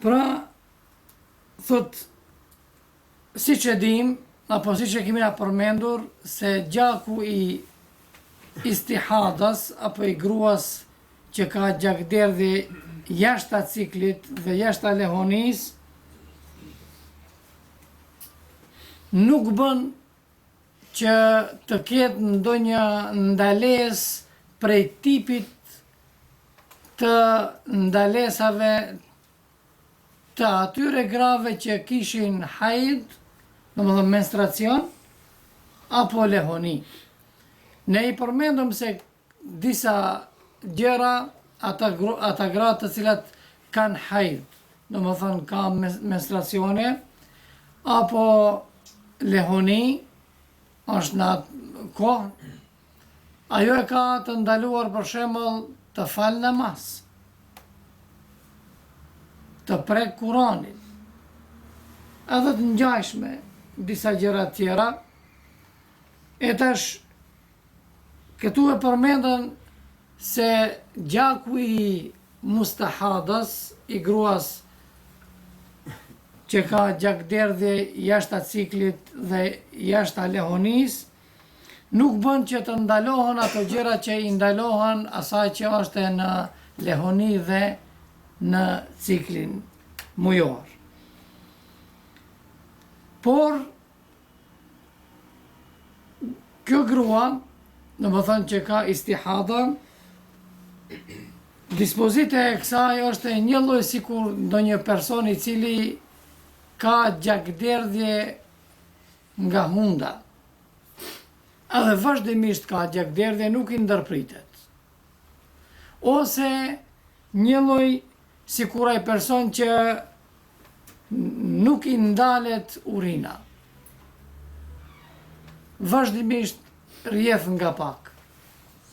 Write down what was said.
Pra, thot, si që dim, apo si që kemi na përmendur, se gjaku i istihadas, apo i gruas që ka gjakderdhje jashta ciklit dhe jashta lehonis, nuk bën që të ketë ndonjë ndales prej tipit të ndalesave të atyre grave që kishin hajd, domethënë menstruacion, apo lehoni. Ne i përmendëm se disa gjëra ata gratë të cilat kanë hajd, domethënë kanë menstruacione, apo lehoni, është në atë kohë, ajo e ka të ndaluar për shembull të falë namaz, të prek Kuranin, edhe të ngjashme disa gjëra tjera. E tash këtu e përmendën se gjaku i mustahadas, i gruas që ka gjakderdhje jashta ciklit dhe jashta lehonis, nuk bën që të ndalohen ato gjëra që i ndalohen asaj që është në lehoni dhe në ciklin mujor. Por, kjo grua, në më thënë që ka istihada, dispozite e kësaj është e një lloj sikur ndonjë person i cili ka gjakderdhje nga hunda, edhe vazhdimisht ka gjakderdhje, nuk i ndërpritet. Ose një lloj sikur ai person që nuk i ndalet urina, vazhdimisht rrjedh nga pak.